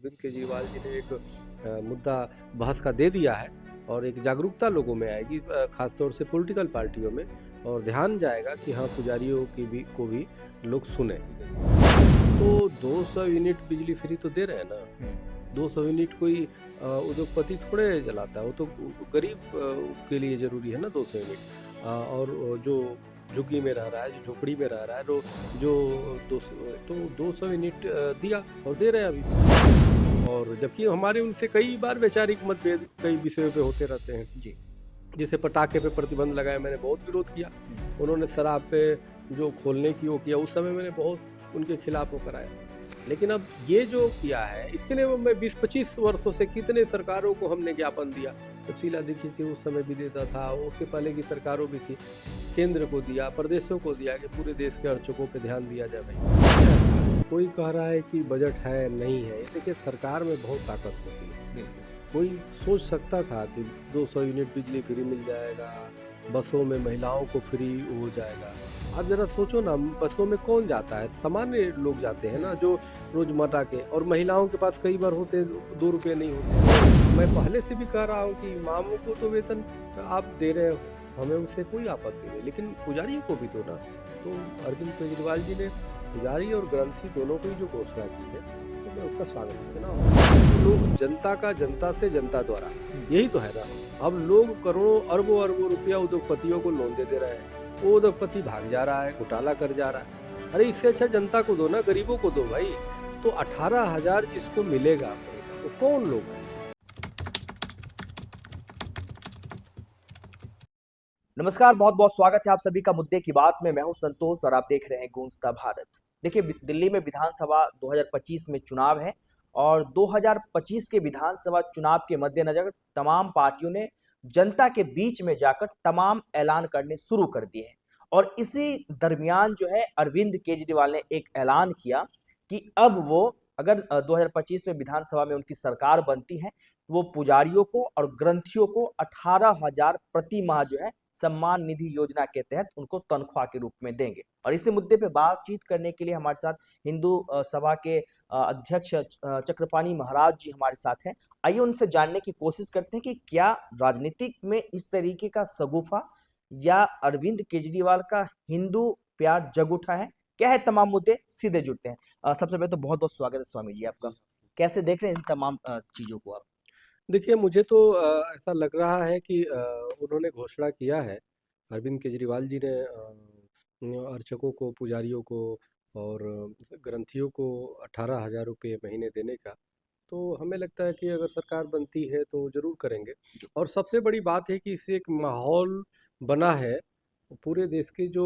अरविंद केजरीवाल जी ने एक मुद्दा बहस का दे दिया है और एक जागरूकता लोगों में आएगी, खासतौर से पॉलिटिकल पार्टियों में, और ध्यान जाएगा कि हाँ, पुजारियों को भी लोग सुने। तो 200 यूनिट बिजली फ्री तो दे रहे हैं ना। 200 यूनिट कोई उद्योगपति थोड़े जलाता है, वो तो गरीब के लिए ज़रूरी है ना 200 यूनिट। और जो झुग्गी में रह रहा है, जो झोपड़ी में रह रहा है, जो 200 यूनिट दिया और दे रहे हैं अभी भी। और जबकि हमारे उनसे कई बार वैचारिक मतभेद कई विषयों पे होते रहते हैं जी। जैसे पटाखे पे प्रतिबंध लगाया, मैंने बहुत विरोध किया। उन्होंने शराब पे जो खोलने की वो किया, उस समय मैंने बहुत उनके खिलाफ वो कराया। लेकिन अब ये जो किया है, इसके लिए मैं 20-25 वर्षों से कितने सरकारों को हमने ज्ञापन दिया। जब शीला दीक्षित थी उस समय भी देता था, उसके पहले की सरकारों भी थी, केंद्र को दिया, प्रदेशों को दिया कि पूरे देश के अर्चकों पे ध्यान दिया जाए। भाई कोई कह रहा है कि बजट है, नहीं है। देखिए, सरकार में बहुत ताकत होती है। कोई सोच सकता था कि 200 यूनिट बिजली फ्री मिल जाएगा, बसों में महिलाओं को फ्री हो जाएगा। आप जरा सोचो ना, बसों में कौन जाता है? सामान्य लोग जाते हैं ना, जो रोजमर्रा के, और महिलाओं के पास कई बार होते 2 रुपये नहीं होते। मैं पहले से भी कह रहा हूँ कि इमामों को तो वेतन आप दे रहे हो, हमें उससे कोई आपत्ति नहीं, लेकिन पुजारियों को भी दो ना। तो अरविंद केजरीवाल जी ने पुजारी और ग्रंथी दोनों को ही जो घोषणा की है, तो मैं उसका स्वागत करता हूँ। लोग जनता का जनता से जनता द्वारा, यही तो है ना। अब लोग करोड़ों अरबों रुपया उद्योगपतियों को लोन दे रहे हैं, वो उद्योगपति भाग जा रहा है, घोटाला कर जा रहा है। अरे इससे अच्छा जनता को दो ना, गरीबों को दो भाई। तो 18,000 जिसको मिलेगा महीना, वो कौन लोग हैं? नमस्कार, बहुत बहुत स्वागत है आप सभी का मुद्दे की बात में। मैं हूं संतोष और आप देख रहे हैं गूंजता भारत। देखिए, दिल्ली में विधानसभा 2025 में चुनाव है और 2025 के विधानसभा चुनाव के मद्देनजर तमाम पार्टियों ने जनता के बीच में जाकर तमाम ऐलान करने शुरू कर दिए हैं। और इसी दरमियान जो है, अरविंद केजरीवाल ने एक ऐलान किया कि अब वो, अगर 2025 में विधानसभा में उनकी सरकार बनती है, वो पुजारियों को और ग्रंथियों को 18,000 प्रति माह जो है सम्मान निधि योजना के तहत उनको तनख्वाह के रूप में देंगे। और इसी मुद्दे पे बातचीत करने के लिए हमारे साथ हिंदू सभा के अध्यक्ष चक्रपाणी महाराज जी हमारे साथ हैं। आइए उनसे जानने की कोशिश करते हैं कि क्या राजनीतिक में इस तरीके का शगुफा या अरविंद केजरीवाल का हिंदू प्यार जग उठा है। क्या है तमाम मुद्दे, सीधे जुड़ते हैं। सबसे पहले तो बहुत बहुत स्वागत है स्वामी जी आपका। कैसे देख रहे हैं इन तमाम चीजों को आप? देखिए, मुझे तो ऐसा लग रहा है कि उन्होंने घोषणा किया है, अरविंद केजरीवाल जी ने अर्चकों को, पुजारियों को और ग्रंथियों को 18,000 रुपये महीने देने का। तो हमें लगता है कि अगर सरकार बनती है तो ज़रूर करेंगे। और सबसे बड़ी बात है कि इससे एक माहौल बना है पूरे देश के जो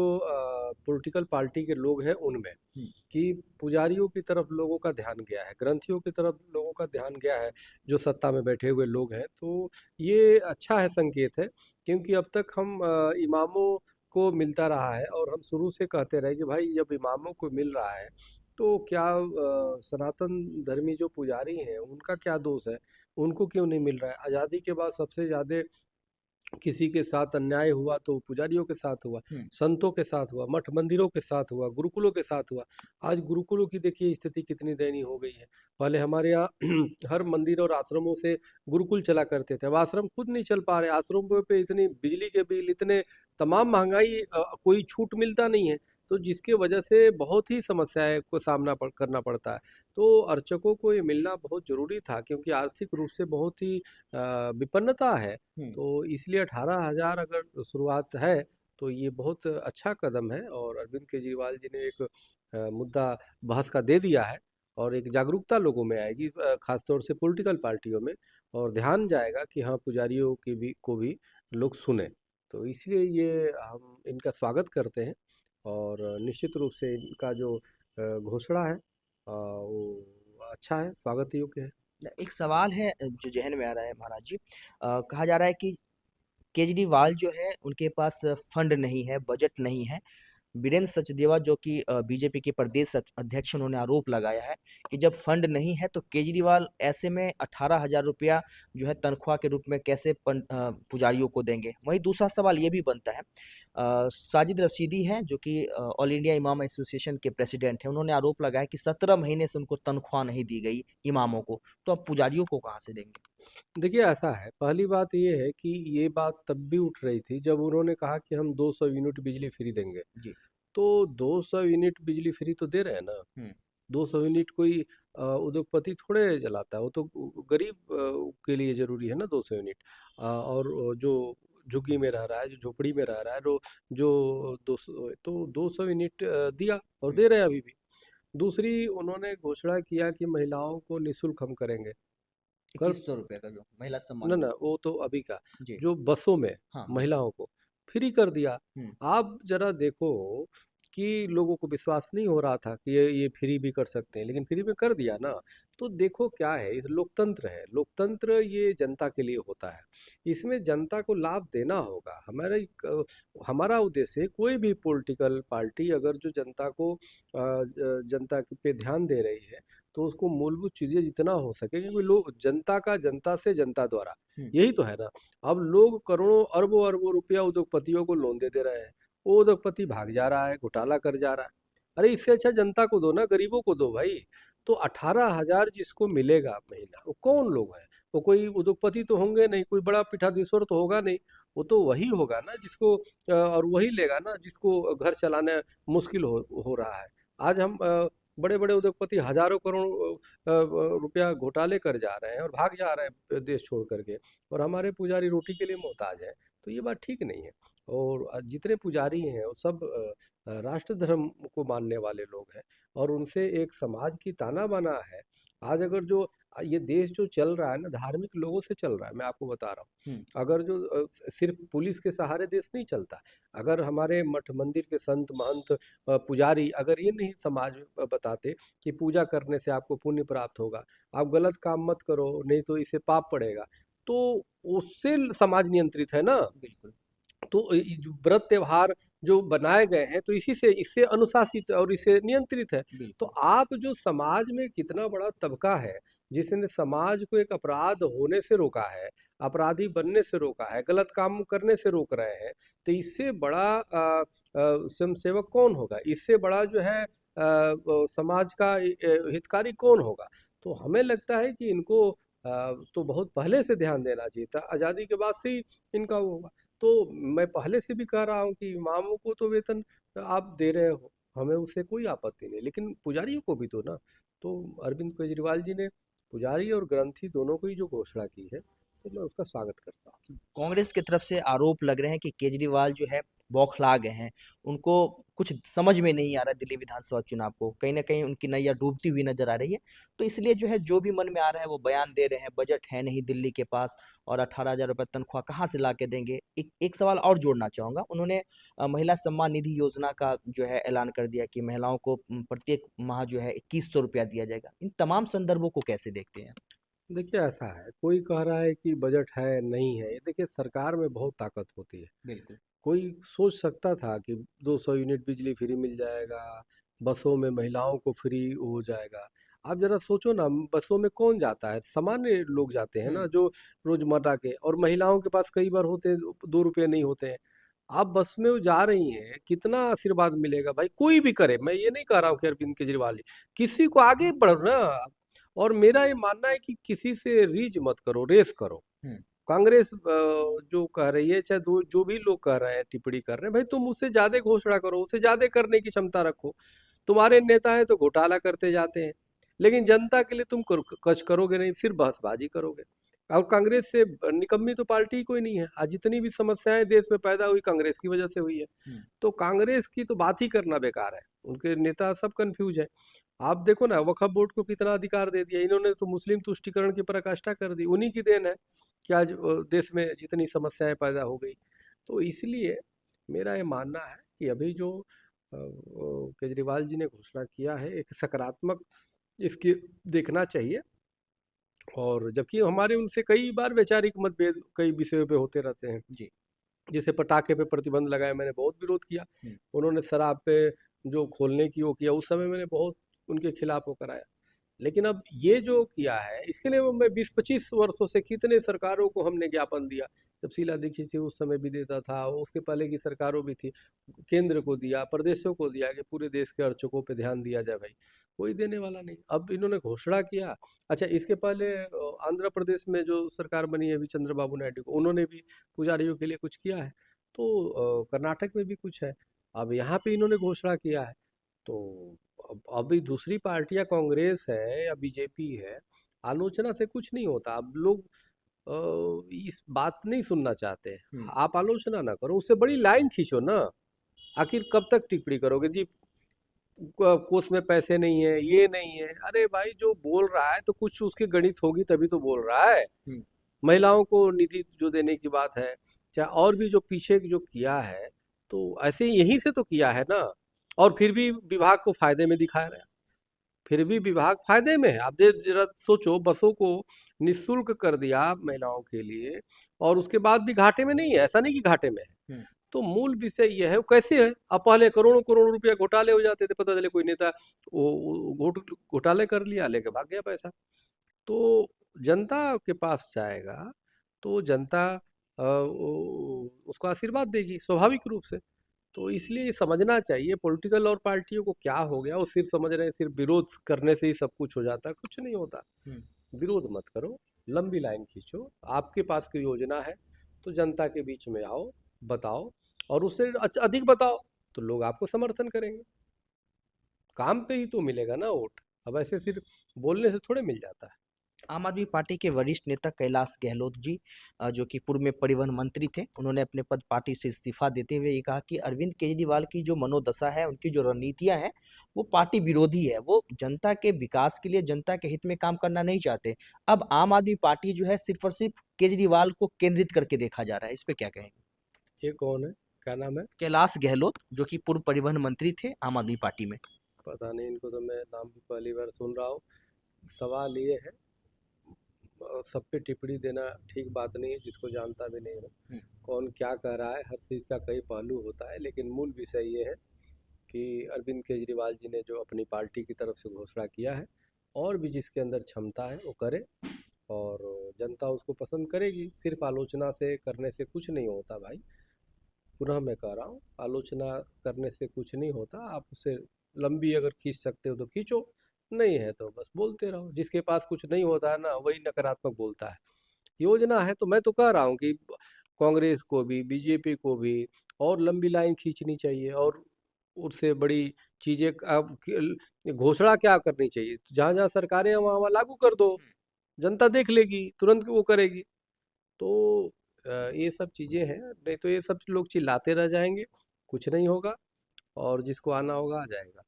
पॉलिटिकल पार्टी के लोग हैं उनमें, कि पुजारियों की तरफ लोगों का ध्यान गया है, ग्रंथियों की तरफ लोगों का ध्यान गया है, जो सत्ता में बैठे हुए लोग हैं। तो ये अच्छा है, संकेत है, क्योंकि अब तक हम इमामों को मिलता रहा है और हम शुरू से कहते रहे कि भाई जब इमामों को मिल रहा है तो क्या सनातन धर्मी जो पुजारी हैं उनका क्या दोष है, उनको क्यों नहीं मिल रहा है? आज़ादी के बाद सबसे ज़्यादा किसी के साथ अन्याय हुआ तो पुजारियों के साथ हुआ, संतों के साथ हुआ, मठ मंदिरों के साथ हुआ, गुरुकुलों के साथ हुआ। आज गुरुकुलों की देखिए स्थिति कितनी दयनीय हो गई है। पहले हमारे यहाँ हर मंदिर और आश्रमों से गुरुकुल चला करते थे, अब आश्रम खुद नहीं चल पा रहे। आश्रमों पे इतनी बिजली के बिल, इतने तमाम महंगाई, कोई छूट मिलता नहीं है, तो जिसके वजह से बहुत ही समस्याएं को करना पड़ता है। तो अर्चकों को ये मिलना बहुत ज़रूरी था, क्योंकि आर्थिक रूप से बहुत ही विपन्नता है। तो इसलिए 18,000 अगर शुरुआत है तो ये बहुत अच्छा कदम है, और अरविंद केजरीवाल जी ने एक मुद्दा बहस का दे दिया है और एक जागरूकता लोगों में आएगी, खासतौर से पॉलिटिकल पार्टियों में, और ध्यान जाएगा कि हाँ, पुजारियों को भी लोग सुने। तो इसलिए ये हम इनका स्वागत करते हैं, और निश्चित रूप से इनका जो घोषणा है वो अच्छा है, स्वागत योग्य है। एक सवाल है जो ज़हन में आ रहा है महाराज जी। कहा जा रहा है कि केजरीवाल जो है उनके पास फंड नहीं है, बजट नहीं है। वीरेंद्र सचदेवा जो कि बीजेपी के प्रदेश अध्यक्ष, उन्होंने आरोप लगाया है कि जब फंड नहीं है तो केजरीवाल ऐसे में 18,000 रुपया जो है तनख्वाह के रूप में कैसे पुजारियों को देंगे। वहीं दूसरा सवाल ये भी बनता है, साजिद रशीदी हैं जो कि ऑल इंडिया इमाम एसोसिएशन के प्रेसिडेंट हैं, उन्होंने आरोप लगाया कि 17 महीने से उनको तनख्वाह नहीं दी गई इमामों को, तो अब पुजारियों को कहाँ से देंगे? देखिए ऐसा है, पहली बात ये है कि ये बात तब भी उठ रही थी जब उन्होंने कहा कि हम 200 यूनिट बिजली फ्री देंगे। जी। तो 200 यूनिट बिजली फ्री तो दे रहे हैं ना। हुँ। 200 यूनिट कोई उद्योगपति थोड़े जलाता है, वो तो गरीब के लिए ज़रूरी है ना 200 यूनिट। और जो झुग्गी में रह रहा है, जो झोपड़ी में रह रहा है, जो 200, तो 200 यूनिट दिया और हुँ। दे रहे हैं अभी भी। दूसरी उन्होंने घोषणा किया कि महिलाओं को निःशुल्क हम करेंगे। कल 2100 रुपए का जो महिला सम्मान ना, निधि। वो तो अभी का, जी। जो बसों में हाँ, हाँ। महिलाओं को फ्री कर दिया। हुँ। आप ज़रा देखो कि लोगों को विश्वास नहीं हो रहा था कि ये फ्री भी कर सकते हैं, लेकिन फ्री में कर दिया ना। तो देखो क्या है, इस लोकतंत्र है, लोकतंत्र ये जनता के लिए होता है। इसमें जनता को लाभ देना होगा। हमारा उद्देश्य है, कोई भी पॉलिटिकल पार्टी अगर जो जनता को जनता पे ध्यान दे रही है, तो उसको मूलभूत चीज़ें जितना हो सके, क्योंकि लोग जनता का जनता से जनता द्वारा, हुँ। यही तो है ना। अब लोग करोड़ों अरबों अरबों रुपया उद्योगपतियों को लोन दे दे रहे हैं, वो उद्योगपति भाग जा रहा है, घोटाला कर जा रहा है। अरे इससे अच्छा जनता को दो ना, गरीबों को दो भाई। तो 18,000 जिसको मिलेगा महीना, वो कौन लोग हैं? वो कोई उद्योगपति तो होंगे नहीं, कोई बड़ा पीठाधीश्वर तो होगा नहीं। वो तो वही होगा ना जिसको और वही लेगा ना जिसको घर चलाना मुश्किल हो रहा है। आज हम बड़े-बड़े उद्योगपति हज़ारों करोड़ रुपया घोटाले कर जा रहे हैं और भाग जा रहे हैं देश छोड़ कर के, और हमारे पुजारी रोटी के लिए मोहताज हैं। तो ये बात ठीक नहीं है। और जितने पुजारी हैं वो सब राष्ट्र धर्म को मानने वाले लोग हैं, और उनसे एक समाज की ताना-बाना है। आज अगर जो ये देश जो चल रहा है ना, धार्मिक लोगों से चल रहा है, मैं आपको बता रहा हूँ। हुँ। अगर जो सिर्फ़ पुलिस के सहारे देश नहीं चलता। अगर हमारे मठ मंदिर के संत महंत पुजारी अगर ये नहीं समाज में बताते कि पूजा करने से आपको पुण्य प्राप्त होगा, आप गलत काम मत करो, नहीं तो इससे पाप पड़ेगा, तो उससे समाज नियंत्रित है ना। बिल्कुल। तो ये जो व्रत त्योहार जो बनाए गए हैं, तो इसी से, इससे अनुशासित और इससे नियंत्रित है। तो बिल्कुल। आप जो समाज में कितना बड़ा तबका है, जिसने समाज को एक अपराध होने से रोका है, अपराधी बनने से रोका है, गलत काम करने से रोक रहे हैं, तो इससे बड़ा स्वयंसेवक कौन होगा? इससे बड़ा जो है समाज का हितकारी कौन होगा? तो हमें लगता है कि इनको तो बहुत पहले से ध्यान देना चाहिए था, आज़ादी के बाद से ही इनका वो होगा। तो मैं पहले से भी कह रहा हूँ कि इमामों को तो वेतन आप दे रहे हो, हमें उससे कोई आपत्ति नहीं, लेकिन पुजारियों को भी दो ना। तो अरविंद केजरीवाल जी ने पुजारी और ग्रंथी दोनों को ही जो घोषणा की है, तो मैं उसका स्वागत करता हूँ। कांग्रेस की तरफ से आरोप लग रहे हैं कि केजरीवाल जो है बौखला गए हैं। उनको कुछ समझ में नहीं आ रहा है दिल्ली विधानसभा चुनाव को। कहीं न कहीं उनकी नैया डूबती हुई नज़र आ रही है। तो इसलिए जो है जो भी मन में आ रहा है वो बयान दे रहे हैं। बजट है नहीं दिल्ली के पास और 18,000 रुपए तनख्वाह कहाँ से ला के देंगे? एक सवाल और जोड़ना चाहूँगा। उन्होंने महिला सम्मान निधि योजना का जो है ऐलान कर दिया कि महिलाओं को प्रत्येक माह जो है 2100 रुपया दिया जाएगा। इन तमाम संदर्भों को कैसे देखते हैं? देखिए ऐसा है, कोई कह रहा है कि बजट है, नहीं है। ये देखिए सरकार में बहुत ताकत होती है। बिल्कुल। कोई सोच सकता था कि 200 यूनिट बिजली फ्री मिल जाएगा, बसों में महिलाओं को फ्री हो जाएगा। आप ज़रा सोचो ना, बसों में कौन जाता है? सामान्य लोग जाते हैं हुँ। ना, जो रोज़मर्रा के, और महिलाओं के पास कई बार होते हैं, 2 रुपए नहीं होते हैं। आप बस में वो जा रही हैं, कितना आशीर्वाद मिलेगा भाई, कोई भी करे। मैं ये नहीं कह रहा हूँ कि अरविंद केजरीवाल जी, किसी को आगे बढ़ो ना। और मेरा ये मानना है कि किसी से रीझ मत करो, रेस करो। हुँ। कांग्रेस जो कह रही है, चाहे दो जो भी लोग कह रहे हैं, टिप्पणी कर रहे हैं, भाई तुम उससे ज़्यादा घोषणा करो, उससे ज़्यादा करने की क्षमता रखो। तुम्हारे नेता हैं तो घोटाला करते जाते हैं, लेकिन जनता के लिए तुम कुछ करोगे नहीं, सिर्फ बहसबाजी करोगे। और कांग्रेस से निकम्मी तो पार्टी ही कोई नहीं है। आज जितनी भी समस्याएं देश में पैदा हुई, कांग्रेस की वजह से हुई है। हुँ। तो कांग्रेस की तो बात ही करना बेकार है। उनके नेता सब कंफ्यूज है। आप देखो ना, वक्फ बोर्ड को कितना अधिकार दे दिया इन्होंने, तो मुस्लिम तुष्टिकरण की पराकाष्ठा कर दी। उन्हीं की देन है कि आज देश में जितनी समस्याएं पैदा हो गई। तो इसलिए मेरा ये मानना है कि अभी जो केजरीवाल जी ने घोषणा किया है, एक सकारात्मक इसकी देखना चाहिए। और जबकि हमारे उनसे कई बार वैचारिक मतभेद कई विषयों पे होते रहते हैं, जी। जैसे पटाखे पे प्रतिबंध लगाया, मैंने बहुत विरोध किया। हम्म, उन्होंने शराब पे जो खोलने की वो किया, उस समय मैंने बहुत उनके खिलाफ वो कराया। लेकिन अब ये जो किया है, इसके लिए वो मैं 20-25 वर्षों से कितने सरकारों को हमने ज्ञापन दिया। जब शीला दीक्षित थी उस समय भी देता था, उसके पहले की सरकारों भी थी, केंद्र को दिया, प्रदेशों को दिया कि पूरे देश के अर्चकों पे ध्यान दिया जाए भाई। कोई देने वाला नहीं। अब इन्होंने घोषणा किया। अच्छा, इसके पहले आंध्र प्रदेश में जो सरकार बनी है अभी चंद्रबाबू नायडू को, उन्होंने भी पुजारियों के लिए कुछ किया है। तो कर्नाटक में भी कुछ है। अब यहाँ पे इन्होंने घोषणा किया है। तो अब अभी दूसरी पार्टियां कांग्रेस है या बीजेपी है, आलोचना से कुछ नहीं होता। अब लोग इस बात नहीं सुनना चाहते। हम्म, आप आलोचना ना करो, उससे बड़ी लाइन खींचो ना। आखिर कब तक टिप्पणी करोगे जी? कोष में पैसे नहीं है, ये नहीं है। अरे भाई, जो बोल रहा है तो कुछ उसकी गणित होगी तभी तो बोल रहा है। हम्म, महिलाओं को निधि जो देने की बात है, चाहे और भी जो पीछे जो किया है, तो ऐसे यहीं से तो किया है ना। और फिर भी विभाग को फायदे में दिखा रहा है। फिर भी विभाग फायदे में है। आप जरा सोचो, बसों को निःशुल्क कर दिया महिलाओं के लिए, और उसके बाद भी घाटे में नहीं है। ऐसा नहीं कि घाटे में है। हम्म, तो मूल विषय यह है, वो कैसे है। अब पहले करोड़ों करोड़ रुपया घोटाले हो जाते थे, पता चले कोई नेता घोटाले कर लिया, लेके भाग गया पैसा। तो जनता के पास जाएगा तो जनता उसको आशीर्वाद देगी स्वाभाविक रूप से। तो इसलिए ये समझना चाहिए पॉलिटिकल और पार्टियों को क्या हो गया। वो सिर्फ समझ रहे हैं सिर्फ विरोध करने से ही सब कुछ हो जाता है। कुछ नहीं होता। हम्म। विरोध मत करो, लंबी लाइन खींचो। आपके पास कोई योजना है तो जनता के बीच में आओ, बताओ, और उससे अधिक बताओ, तो लोग आपको समर्थन करेंगे। काम पे ही तो मिलेगा ना वोट। अब ऐसे सिर्फ बोलने से थोड़े मिल जाता है। आम आदमी पार्टी के वरिष्ठ नेता कैलाश गहलोत जी, जो कि पूर्व में परिवहन मंत्री थे, उन्होंने अपने पद पार्टी से इस्तीफा देते हुए ये कहा कि अरविंद केजरीवाल की जो मनोदशा है, उनकी जो रणनीतियां हैं, वो पार्टी विरोधी है। वो जनता के विकास के लिए, जनता के हित में काम करना नहीं चाहते। अब आम आदमी पार्टी जो है सिर्फ और सिर्फ केजरीवाल को केंद्रित करके देखा जा रहा है। इस पे क्या कहेंगे? ये कौन है? क्या नाम है? कैलाश गहलोत, जो कि पूर्व परिवहन मंत्री थे आम आदमी पार्टी में। पता नहीं, इनको तो मैं नाम भी पहली बार सुन रहा हूँ। सवाल ये है, सब पे टिप्पणी देना ठीक बात नहीं है जिसको जानता भी नहीं हो। हम्म, कौन क्या कह रहा है, हर चीज़ का कई पहलू होता है। लेकिन मूल विषय ये है कि अरविंद केजरीवाल जी ने जो अपनी पार्टी की तरफ से घोषणा किया है, और भी जिसके अंदर क्षमता है वो करे, और जनता उसको पसंद करेगी। सिर्फ आलोचना से करने से कुछ नहीं होता भाई। पुनः मैं कह रहा हूँ, आलोचना करने से कुछ नहीं होता। आप उसे लंबी अगर खींच सकते हो तो खींचो, नहीं है तो बस बोलते रहो। जिसके पास कुछ नहीं होता है ना, वही नकारात्मक बोलता है। योजना है तो मैं तो कह रहा हूँ कि कांग्रेस को भी, बीजेपी को भी और लंबी लाइन खींचनी चाहिए, और उससे बड़ी चीज़ें अब घोषणा क्या करनी चाहिए, जहाँ जहाँ सरकारें हैं वहाँ वहाँ लागू कर दो। जनता देख लेगी, तुरंत वो करेगी। तो ये सब चीज़ें हैं। नहीं तो ये सब लोग चिल्लाते रह जाएंगे, कुछ नहीं होगा, और जिसको आना होगा आ जाएगा।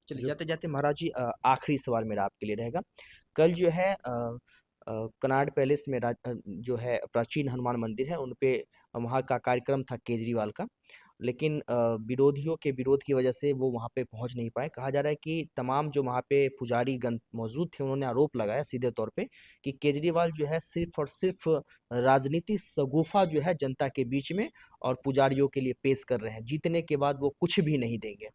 चलिए, जो जाते जाते महाराज जी, आखिरी सवाल मेरा आपके लिए रहेगा। कल जो है कनॉट पैलेस में जो है प्राचीन हनुमान मंदिर है, उन पे वहाँ का कार्यक्रम था केजरीवाल का। लेकिन विरोधियों के विरोध की वजह से वो वहाँ पे पहुँच नहीं पाए। कहा जा रहा है कि तमाम जो वहाँ पे पुजारी गण मौजूद थे, उन्होंने आरोप लगाया सीधे तौर पे कि केजरीवाल जो है सिर्फ और सिर्फ राजनीति शगुफा जो है जनता के बीच में और पुजारियों के लिए पेश कर रहे हैं। जीतने के बाद वो कुछ भी नहीं देंगे।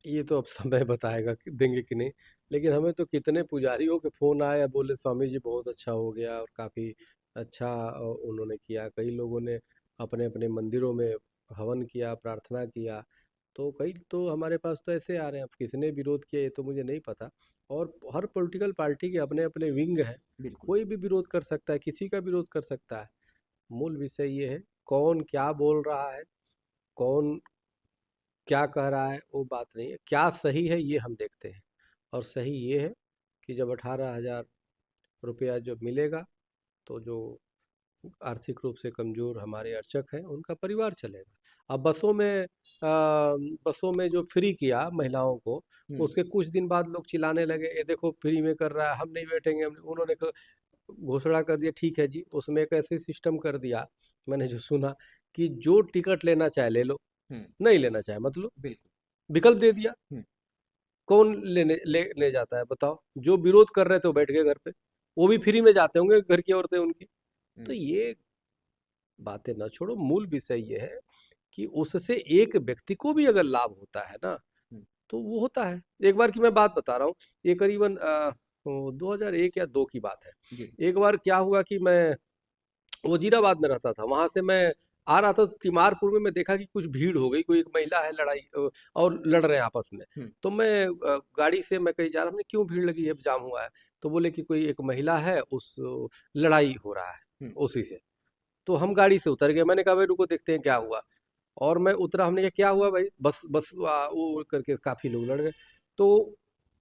ये तो अब समय बताएगा कि देंगे कि नहीं। लेकिन हमें तो कितने पुजारियों के फ़ोन आए, बोले स्वामी जी बहुत अच्छा हो गया, और काफ़ी अच्छा उन्होंने किया। कई लोगों ने अपने अपने मंदिरों में हवन किया, प्रार्थना किया। तो कई तो हमारे पास तो ऐसे आ रहे हैं। अब किसने विरोध किया ये तो मुझे नहीं पता। और हर पॉलिटिकल पार्टी के अपने अपने विंग हैं। बिल्कुल। कोई भी विरोध कर सकता है, किसी का विरोध कर सकता है। मूल विषय ये है, कौन क्या बोल रहा है, कौन क्या कह रहा है, वो बात नहीं है। क्या सही है ये हम देखते हैं। और सही ये है कि जब 18,000 रुपया जब मिलेगा, तो जो आर्थिक रूप से कमज़ोर हमारे अर्चक हैं उनका परिवार चलेगा। अब बसों में जो फ्री किया महिलाओं को, हम्म, उसके कुछ दिन बाद लोग चिल्लाने लगे, ये देखो फ्री में कर रहा है, हम नहीं बैठेंगे। उन्होंने घोषणा कर दिया, ठीक है जी। उसमें एक ऐसे सिस्टम कर दिया, मैंने जो सुना, कि जो टिकट लेना चाहे ले लो, हम्म, नहीं लेना चाहे मत लो। बिल्कुल। विकल्प दे दिया। हम्म, कौन ले जाता है बताओ? जो विरोध कर रहे थे वो बैठ गए घर पे। वो भी फ्री में जाते होंगे, घर की औरतें उनकी। तो हम्म। ये बातें ना छोड़ो, मूल विषय ये है कि उससे एक व्यक्ति को भी अगर लाभ होता है ना, हुँ, तो वो होता है। एक बार की मैं बात बता रहा हूँ, ये करीबन 2001 या 2 की बात है। जी। एक बार क्या हुआ कि मैं वजीराबाद में रहता था, वहाँ से मैं आ रहा था तो तिमारपुर में मैं देखा कि कुछ भीड़ हो गई, कोई एक महिला है और लड़ रहे हैं आपस में। हुँ, तो मैं गाड़ी से मैं कहीं जा रहा, हमने क्यों भीड़ लगी है, जाम हुआ है? तो बोले कि कोई एक महिला है, लड़ाई हो रहा है हुँ, उसी से। तो हम गाड़ी से उतर गए, मैंने कहा भाई रुको देखते हैं क्या हुआ। और मैं उतरा, हमने कहा क्या हुआ भाई? बस बस वो करके काफ़ी लोग लड़ गए। तो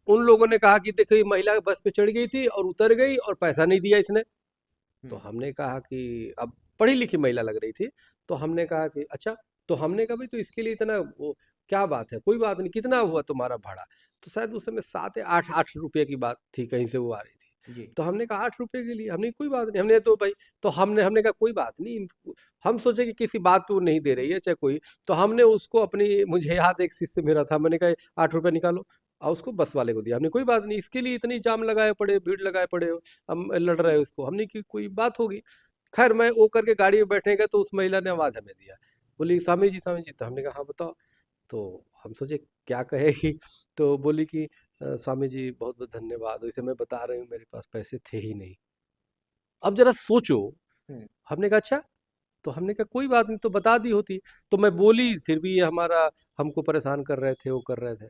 उन लोगों ने कहा कि देखो ये महिला बस पे चढ़ गई थी और उतर गई और पैसा नहीं दिया इसने। तो हुँ, हमने कहा कि अब पढ़ी लिखी महिला लग रही थी, तो हमने कहा कि अच्छा, तो हमने कहा भाई तो इसके लिए इतना वो क्या बात है? कोई बात नहीं, कितना हुआ तुम्हारा भाड़ा? तो शायद उस समय 7 या 8 रुपए की बात थी, कहीं से वो आ रही थी। जी। तो हमने कहा 8 रुपए के लिए, हमने कोई बात नहीं, हमने तो भाई, तो हमने कहा कोई बात नहीं, हम सोचे कि किसी बात पे वो नहीं दे रही है चाहे कोई, तो हमने उसको अपनी, मुझे याद है एक शिष्य मेरा था, मैंने कहा 8 रुपए निकालो, और उसको बस वाले को दिया। हमने कोई बात नहीं, इसके लिए इतनी जाम लगाए पड़े, भीड़ लगाए पड़े हो, हम लड़ रहे हो इसको, हमने की कोई बात होगी। खैर मैं वो करके गाड़ी में बैठने गया तो उस महिला ने आवाज़ हमें दिया, बोली स्वामी जी, तो हमने कहा हाँ बताओ। तो हम सोचे क्या कहेगी, तो बोली कि स्वामी जी बहुत बहुत धन्यवाद, वैसे मैं बता रही हूँ मेरे पास पैसे थे ही नहीं। अब जरा सोचो, हुँ, हमने कहा अच्छा, तो हमने कहा कोई बात नहीं, तो बता दी होती। तो मैं बोली, फिर भी ये हमारा हमको परेशान कर रहे थे, वो कर रहे थे।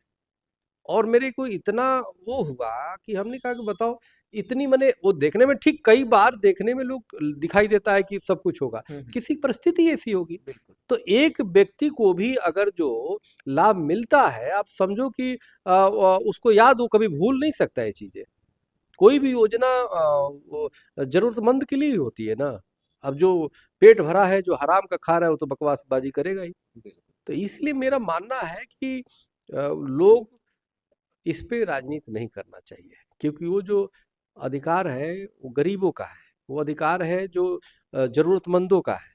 और मेरे को इतना वो हुआ कि हमने कहा कि बताओ, इतनी मैंने वो देखने में, ठीक कई बार देखने में लोग दिखाई देता है कि सब कुछ होगा, हुँ, हुँ, किसी की परिस्थिति ऐसी होगी। बिल्कुल। तो एक व्यक्ति को भी अगर जो लाभ मिलता है, आप समझो कि उसको याद, वो कभी भूल नहीं सकता ये चीज़ें। कोई भी योजना वो ज़रूरतमंद के लिए ही होती है ना। अब जो पेट भरा है, जो हराम का खा रहा है, वो तो बकवासबाजी करेगा ही। बिल्कुल। तो इसलिए मेरा मानना है कि लोग इस पे राजनीति नहीं करना चाहिए, क्योंकि वो जो अधिकार है वो गरीबों का है, वो अधिकार है जो ज़रूरतमंदों का है।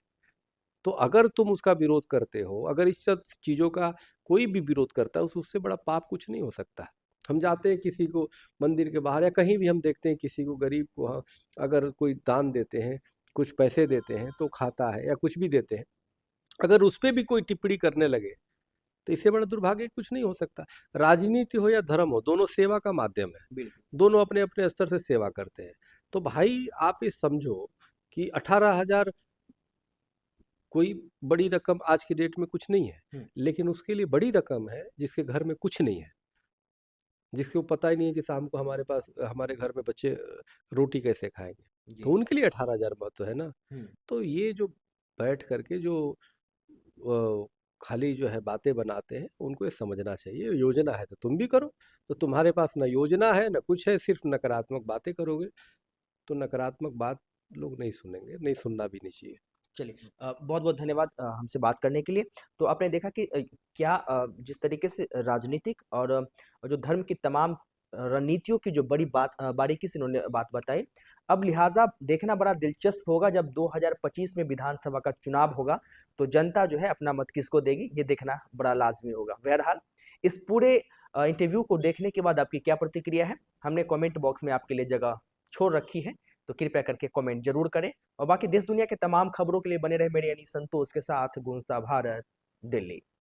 तो अगर तुम उसका विरोध करते हो, अगर इस सब चीज़ों का कोई भी विरोध करता है, उससे बड़ा पाप कुछ नहीं हो सकता। हम जाते हैं किसी को मंदिर के बाहर या कहीं भी, हम देखते हैं किसी को, गरीब को, हाँ, अगर कोई दान देते हैं, कुछ पैसे देते हैं तो खाता है, या कुछ भी देते हैं, अगर उस पे भी कोई टिप्पणी करने लगे, तो इससे बड़ा दुर्भाग्य कुछ नहीं हो सकता। राजनीति हो या धर्म हो, दोनों सेवा का माध्यम है। बिल्कुल। दोनों अपने-अपने स्तर से सेवा करते हैं। तो भाई आप ये समझो कि 18,000 कोई बड़ी रकम आज की डेट में कुछ नहीं है, हुँ, लेकिन उसके लिए बड़ी रकम है जिसके घर में कुछ नहीं है, जिसको पता ही नहीं है कि शाम को हमारे घर में बच्चे रोटी कैसे खाएँगे। तो जी। उनके लिए 18,000 बहुत तो है ना। हुँ, तो ये जो बैठ कर के जो खाली जो है बातें बनाते हैं, उनको ये समझना चाहिए, योजना है तो तुम भी करो। तो तुम्हारे पास ना योजना है, ना कुछ है, सिर्फ़ नकारात्मक बातें करोगे, तो नकारात्मक बात लोग नहीं सुनेंगे, नहीं सुनना भी नहीं चाहिए। चलिए बहुत-बहुत धन्यवाद हमसे बात करने के लिए। तो आपने देखा कि क्या जिस तरीके से राजनीतिक और जो धर्म की तमाम रणनीतियों की जो बड़ी बारीकी से उन्होंने बात बताई। अब लिहाज़ा देखना बड़ा दिलचस्प होगा जब 2025 में विधानसभा का चुनाव होगा, तो जनता जो है अपना मत किसको देगी, ये देखना बड़ा लाज़मी होगा। बहरहाल, इस पूरे इंटरव्यू को देखने के बाद आपकी क्या प्रतिक्रिया है? हमने कमेंट बॉक्स में आपके लिए जगह छोड़ रखी है, तो कृपया करके कमेंट ज़रूर करें। और बाकी देश दुनिया के तमाम खबरों के लिए बने रहे मेरे यानी संतोष के साथ गूंजता भारत दिल्ली।